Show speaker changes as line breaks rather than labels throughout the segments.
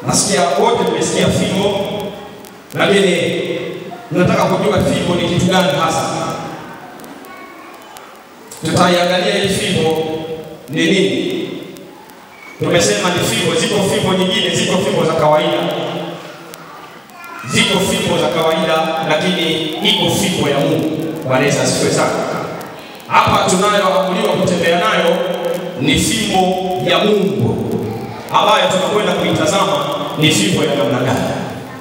Nasikia wote tumesikia fimbo, lakini nataka kujua fimbo ni kitu gani hasa. Tutaiangalia hii fimbo ni nini. Tumesema ni fimbo, ziko fimbo nyingine, ziko fimbo za kawaida. Ziko fimbo za kawaida, lakini iko fimbo ya Mungu. Bwana Yesu asifiwe sana. Hapa tunayoamuliwa kutembea nayo ni fimbo ya Mungu, ambayo tunakwenda kuitazama ni fimbo ya namna gani.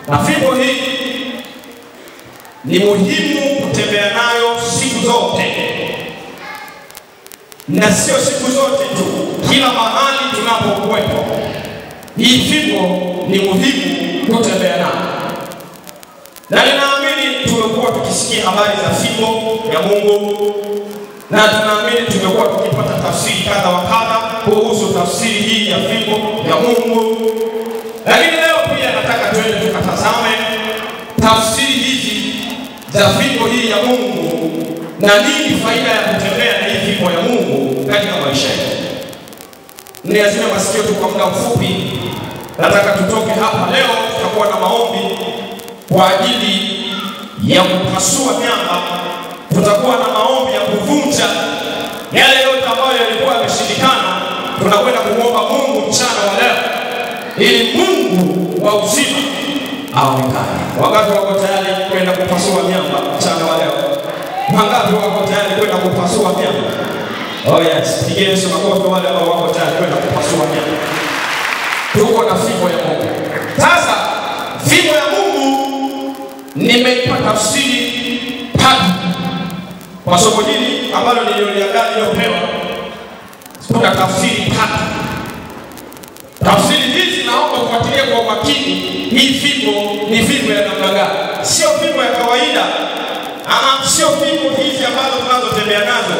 Na fimbo hii ni muhimu kutembea nayo siku zote, na sio siku zote tu, kila mahali tunapokuwepo. Hii fimbo ni muhimu kutembea nayo. Na ninaamini tumekuwa tukisikia habari za fimbo ya Mungu, na tunaamini tumekuwa tukipata tafsiri kadha wa kadha kuhusu tafsiri hii ya fimbo ya Mungu. Lakini leo pia nataka tuende tukatazame tafsiri hizi za fimbo hii ya Mungu na nini faida ya kutembea na hii fimbo ya Mungu katika maisha yetu. Niazime masikio tu kwa muda mfupi. Nataka tutoke hapa leo, tutakuwa na maombi kwa ajili ya kupasua miamba. Tutakuwa na maombi ya kuvunja yale yote ambayo yalikuwa yameshindikana. Tunakwenda kumwomba Mungu mchana wa leo ili Mungu wa uzima aonekane. Wangapi wako tayari kwenda kupasua miamba mchana wa leo? Wangapi wako tayari kwenda kupasua miamba? Oh yes, pigie Yesu makofi wale ambao wako tayari kwenda kupasua miamba. Tuko na fimbo ya Mungu. Sasa fimbo ya Mungu nimeipa tafsiri tatu kwa somo hili ambalo niliyopewa. Kuna tafsiri tatu. Tafsiri hizi naomba kufuatilia kwa makini. Hii fimbo ni fimbo ya namna gani? Sio fimbo ya kawaida. Sio fimbo hizi ambazo tunazotembea nazo.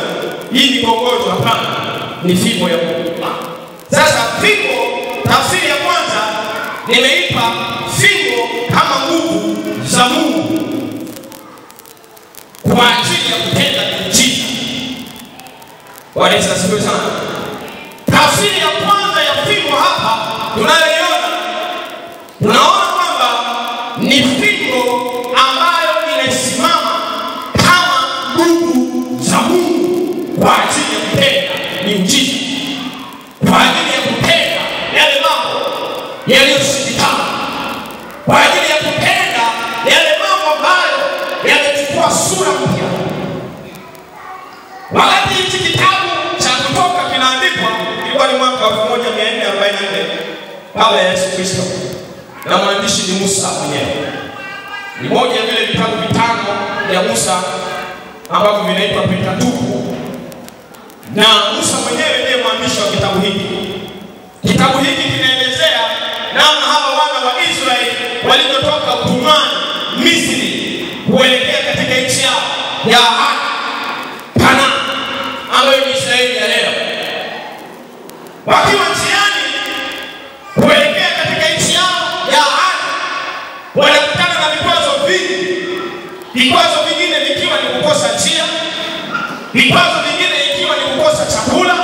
Hii ni kongojo, hapana. Ni fimbo ya Mungu. Sasa fimbo, tafsiri ya kwanza nimeipa fimbo kama nguvu za Mungu kwa ajili ya kutenda miujiza. Bwana Yesu asifiwe sana. Tafsiri ya kwanza ya fimbo hapa tunayoiona, tunaona kwamba ni fimbo ambayo inasimama kama nguvu za Mungu kwa ajili ya kutenda miujiza, kwa ajili ya kutenda yale mambo yaliyoshindikana, kwa ajili ya kutenda yale mambo ambayo yamechukua sura mpya. Wakati hichi kitabu cha Kutoka kinaandikwa, ilikuwa ni mwaka 1444 kabla ya Yesu Kristo, na mwandishi ni Musa mwenyewe. Ni moja ya vile vitabu vitano vya Musa ambavyo vinaitwa Pentateuko, na Musa mwenyewe ndiye mwandishi wa kitabu hiki. Kitabu hiki kinaelezea namna hawa wana wa Israeli walivyotoka utumwani Misri kuelekea katika nchi yao ya ahadi, Kanaani, ambayo ni Israeli ya leo. Wakiwa njiani kuelekea katika nchi yao ya ahadi, wanakutana na vikwazo vingi. Vikwazo vingine vikiwa ni kukosa njia, vikwazo vingine ikiwa ni kukosa chakula,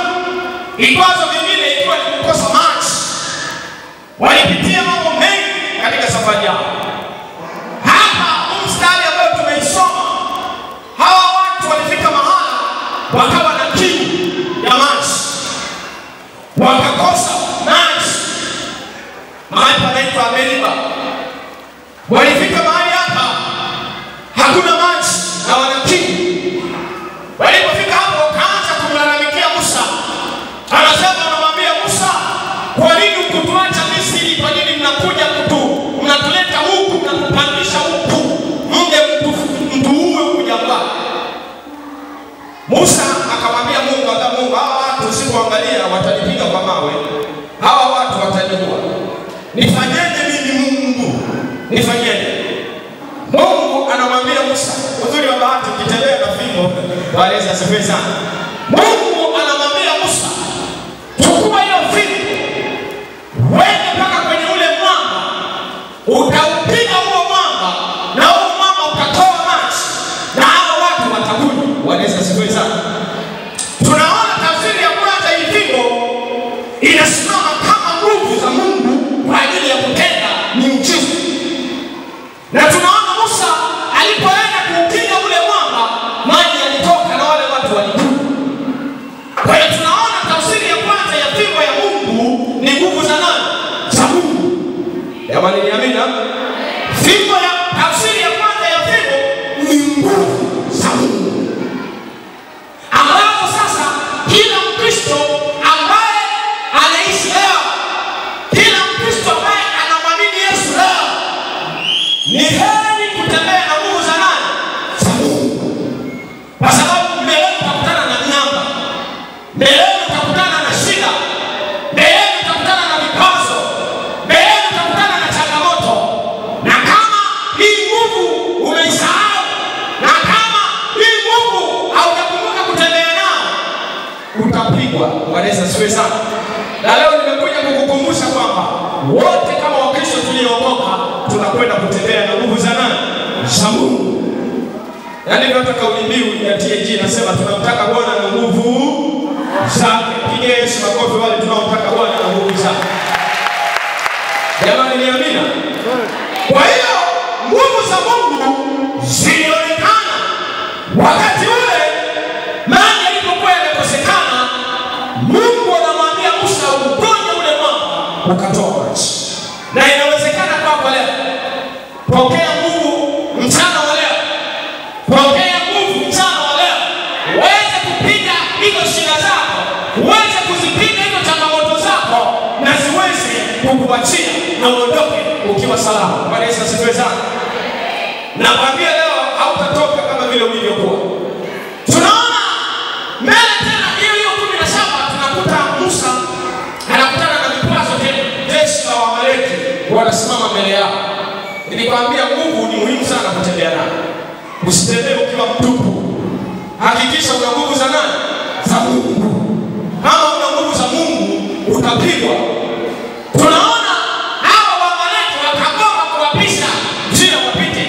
vikwazo vingine ikiwa ni kukosa maji. Walipitia mambo mengi katika safari yao. Hapa mstari ambao tumeisoma, hawa watu walifika mahala wakawa na kiu ya maji, wakakosa maji. Mahali panaitwa Meriba. Walifika mahali hapa hakuna maji na wana kiu. Walipofika hapo wakaanza kumlalamikia Musa. Anasema, anamwambia Musa, kwa nini mkutuacha Misri? Kwa nini mnakuja mnatuleta huku, mnatupandisha huku, mje mtuue huku jangwani? Musa akamwambia Mungu, hawa watu usipoangalia watanipiga kwa mawe, hawa watu wataniua. Nifanyeje mimi Mungu? Nifanyeje? Mungu anamwambia Musa, uzuri wa bahati ukitembea na fimbo, Bwana Yesu asifiwe sana. Mungu anamwambia Musa, chukua hiyo fimbo, wende mpaka kwenye ule mwamba, utaupiga huo mwamba, na huo mwamba utatoa maji, na hao watu watakunywa. Bwana Yesu asifiwe sana. Tunaona tafsiri ya kwanza, hii fimbo inasimama kama nguvu za Mungu kwa ajili ya kutenda Jamani ni amina. Fimbo ya tafsiri ya kwanza ya fimbo ni nguvu za Mungu, ambapo sasa kila Mkristo ambaye anaishi leo, kila Mkristo ambaye anamwamini Yesu leo, ni heri kutembea na nguvu za nani? Za Mungu. Kwa sababu mbele utakutana na miamba, mbele utakutana na shida, mbele utakutana na vikwazo, mbele utakutana na changamoto. Na kama hii nguvu umeisahau, na kama hii nguvu haujakumbuka kutembea nao, utapigwa. Wanaweza siwe sana. Na leo nimekuja kukukumbusha kwamba wote kama Wakristo tuliokoka tunakwenda kutembea na nguvu za nani? Za Mungu. Yaani ndio kauli mbiu ya TAG inasema tunamtaka Bwana na nguvu zake. Piga Yesu makofi wale tunaomtaka Bwana na nguvu zake. Jamani ni amina. Kwa hiyo nguvu za Mungu zilionekana wakati ule maji yalipokuwa yamekosekana. Mungu anamwambia Musa uponye ule mwamba ukatoka maji. Na inawezekana kwako leo. Pokea nguvu mchana wa leo. Pokea nguvu mchana wa leo. Uweze kupiga hizo shida zako, uweze kuzipiga hizo changamoto zako, na ziweze kukuachia na uondoke ukiwa salama. Bwana Yesu asifiwe sana. Nakwambia leo hautatoka kama vile ulivyokuwa. Tunaona mbele tena hiyo 17 tunakuta Musa anakutana na vikwazo tena. Jeshi la Waamaleki wanasimama mbele yao. Nilikwambia nguvu ni muhimu sana kutembea nayo. Usitembee ukiwa mtupu. Hakikisha una nguvu za nani? Za Mungu. Kama una nguvu za Mungu utapigwa. Tunaona hawa Waamaleki wakagoma kuwapisha njia wapite.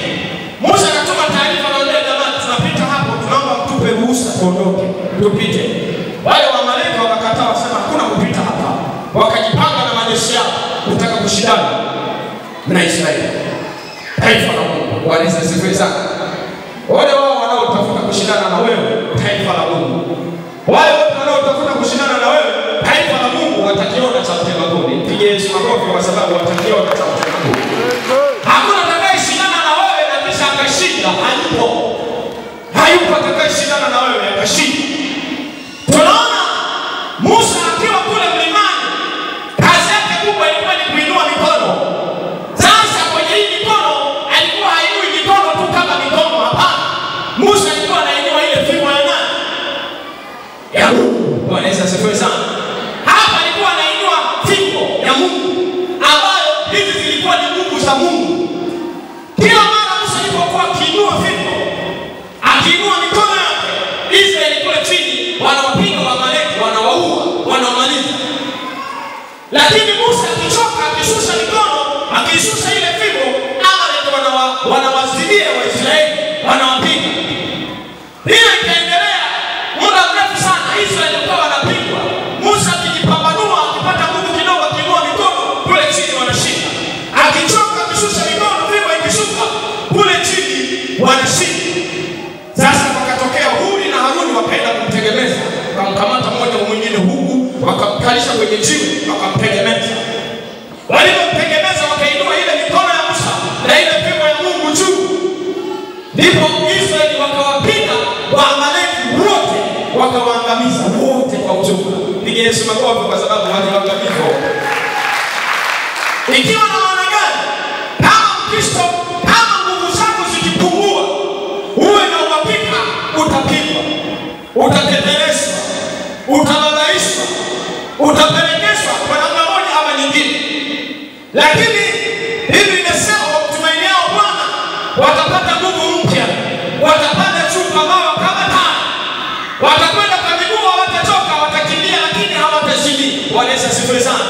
Musa akatuma taarifa na wale jamaa, tunapita hapo, tunaomba mtupe ruhusa tuondoke tupite. Wale Waamaleki wakakataa, wasema hakuna kupita hapa. Wakajipanga na majeshi yao kutaka kushindana na Israeli. Taifa la Mungu. Wanaweza sifiwe sana. Wale wao wanaotafuta kushindana na wewe, taifa la Mungu. Wale wote wanaotafuta kushindana na wewe, taifa la Mungu watakiona cha mtema kuni. Pigie Yesu makofi kwa sababu watakiona cha mtema kuni. Hakuna atakayeshindana na wewe na kisha akashinda, hayupo. Hayupo atakayeshindana na wewe akashinda. Tunaona Musa akiwa kule mlimani, kazi yake kubwa ilikuwa ni kuinua mikono. Sasa kwenye hii mikono alikuwa hainui mikono tu kama mikono, hapana. Musa alikuwa anainua ile fimbo ya nani? Ya Mungu. Bwana Yesu asifiwe sana. Hapa alikuwa anainua fimbo ya Mungu, ambayo hizi zilikuwa ni nguvu za Mungu. Kila mara Musa alipokuwa akiinua fimbo, akiinua mikono yake, Israeli kule chini wanawapiga Waamaleki, wanawaua, wanawamaliza. Lakini Musa akichoka, akishusha mikono, akishusha ile fimbo, Amaleki wanawazidia Waisraeli, wanawapiga. Hiyo ikaendelea muda mrefu sana. Israeli walikuwa wanapigwa. Musa akijipambanua, akipata nguvu kidogo, akiinua mikono, kule chini wanashinda. Akichoka, akishusha mikono, fimbo ikishuka, kule chini wanashinda. Sasa wakatokea Huri na Haruni wakaenda kumtegemeza. Wakamkamata mmoja mwingine huku, wakamkalisha kwenye jiwe, wakamtegemeza. Walipomtegemeza wakainua ile mikono ya Musa na ile fimbo ya Mungu juu. Ndipo Israeli wakawapiga Waamaleki wote, wakawaangamiza wote kwa ujumla. Piga Yesu makofi kwa sababu waliwaangamiza wote. Ikiwa na maana gani? Kama Mkristo, kama nguvu zako zikipungua, uwe na uhakika utapigwa, utateteleshwa, utababaishwa, utapelekeshwa kwa namna moja ama nyingine. Lakini hivi nimesema tumaini yao Bwana, watapata nguvu mpya, watapanda juu kama taa, watakwenda kwa miguu, watachoka, watakimbia, lakini hawatazidi. Bwana Yesu asifiwe sana.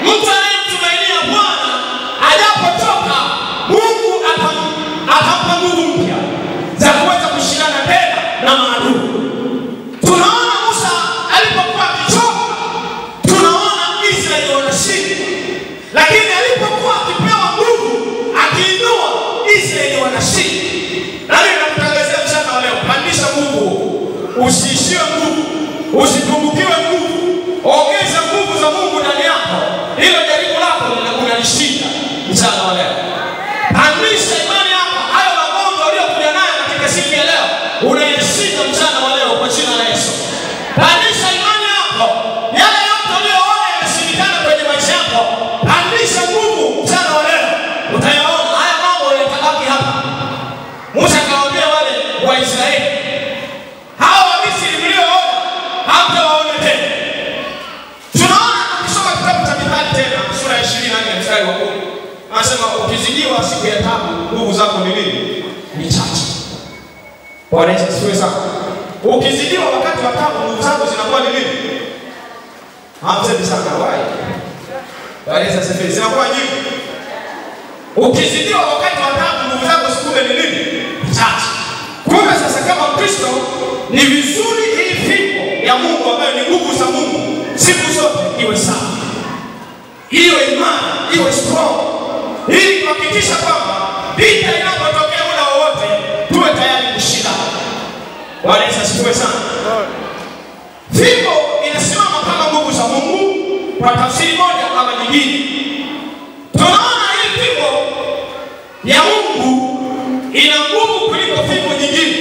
Mtu anayemtumainia Bwana anapochoka, Mungu atampa nguvu mpya za kuweza kushindana tena na maadui. Tunaona Musa alipokuwa akichoka, tunaona Israeli wanashinda. Lakini alipokuwa akipewa nguvu, akiinua, Israeli wanashinda. Nani nakutangazia mchana wa leo, pandisha nguvu. Usiishiwe nguvu, usipungukiwe nguvu. Ongeza nguvu za Mungu ndani yako. Hilo jaribu lako unalishinda mchana Anasema ukizidiwa siku ya tatu nguvu zako ni nini? Ni chache. Bwana Yesu asifiwe sana. Ukizidiwa wakati wa tatu nguvu zako zinakuwa ni nini? Hamsemi sana wai. Bwana Yesu asifiwe. Zinakuwa nyingi. Ukizidiwa wakati wa tatu nguvu zako sikumbe ni nini? Chache. Kumbe sasa kama Kristo ni vizuri hii fimbo ya Mungu ambayo ni nguvu za Mungu siku zote iwe safi, iwe imara, iwe strong, ili kuhakikisha kwamba vita inapotokea muda wowote tuwe tayari kushinda. Bwana Yesu asifiwe sana. Fimbo inasimama kama nguvu za Mungu kwa tafsiri moja ama nyingine. Tunaona hii fimbo ya Mungu ina nguvu kuliko fimbo nyingine.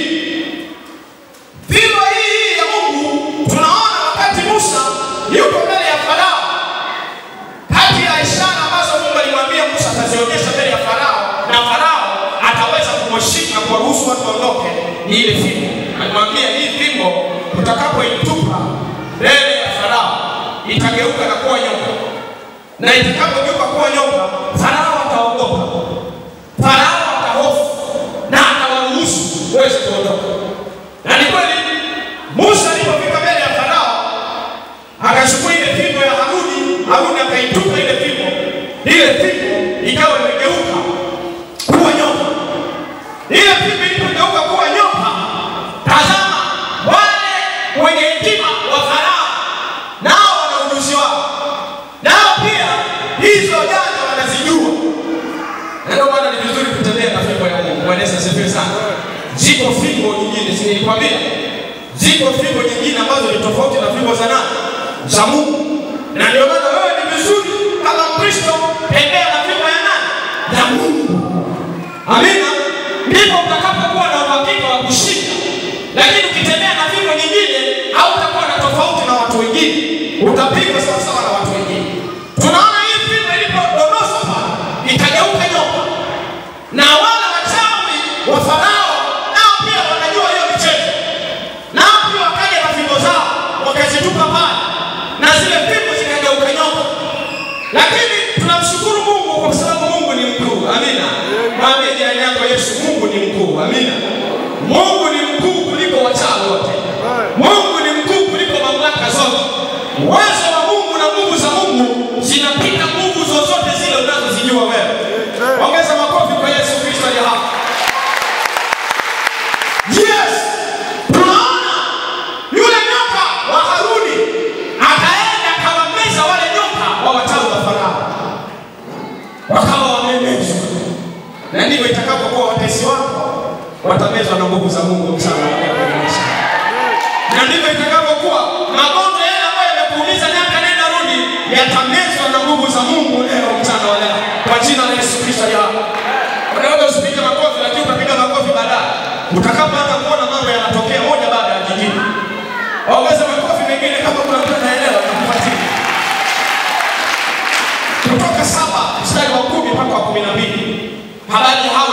Fimbo hii ya Mungu tunaona wakati Musa yuko mbele ya Farao, kati ya ishara ambazo Mungu alimwambia Musa atazionyesha mbele ya Farao na Farao ataweza kumshika kwa ruhusu watu waondoke, ni ile fimbo. Alimwambia hii fimbo utakapoitupa mbele ya Farao itageuka na kuwa nyoka, na itakapogeuka kuwa nyoka Farao ataogopa, Farao atahofu na atawaruhusu uweze kuondoka. Na ni kweli Musa alipofika mbele ya Farao akachukua ile fimbo ya Haruni akaitupa ile fimbo ikawa imegeuka kuwa nyoka. Ile fimbo ilipogeuka kuwa nyoka, tazama wale wenye hekima wa Farao nao wana ujuzi wao, nao pia hizo janja wanazijua. Na ndio maana ni vizuri kutembea na fimbo ya Mungu. Bwana Yesu asifiwe sana. Ziko fimbo nyingine, si nilikwambia? Ziko fimbo nyingine ambazo ni tofauti na fimbo za nani? Za Mungu. Na ndio maana wewe ni vizuri kama Kristo tembea na fimbo ya nani? Ya Mungu. Amina. Ndipo utakapokuwa na uhakika wa kushinda. Lakini ukitembea na fimbo nyingine hautakuwa na tofauti na watu wengine. Utapigwa sawa sawa na watu wengine. Tunaona hii fimbo ilipodondoshwa pale ikageuka nyoka. Na wale wachawi wa Farao nao pia wanajua hiyo michezo. Nao pia wakaja na fimbo zao wakazitupa pale, na zile fimbo zikageuka nyoka. Lakini tunamshukuru Mungu kwa sababu Mungu ni mkuu. Amina. Mwambie jirani yako Yesu Mungu ni mkuu. Amina. Mungu ni mkuu kuliko wachawi wote. Mungu ni mkuu kuliko mamlaka zote. Uwezo wa Mungu na nguvu za Mungu zinapita nguvu zozote zile unazozijua wewe. Ongeza makofi kwa Yesu Kristo aliye hapa. Yes! Tunaona yule nyoka wa Haruni akaenda akawameza wale nyoka wa wachawi wa Farao. Wakawa wamemezwa. Na ndivyo itakapokuwa watesi wako watamezwa na nguvu za Mungu mchana wa maisha. Na ndivyo itakapokuwa magonjwa yale ambayo yamekuumiza miaka nenda rudi yatamezwa na nguvu za Mungu leo mchana wa leo. Kwa jina la Yesu Kristo aliye hapa. Unaweza usipige makofi lakini utapiga makofi baadaye. Utakapoanza kuona mambo yanatokea moja baada ya jingine. Ongeza makofi mengine kama kuna mtu anaelewa kufuatilia. Kutoka 7 mstari wa 10 mpaka wa 12. Habari hao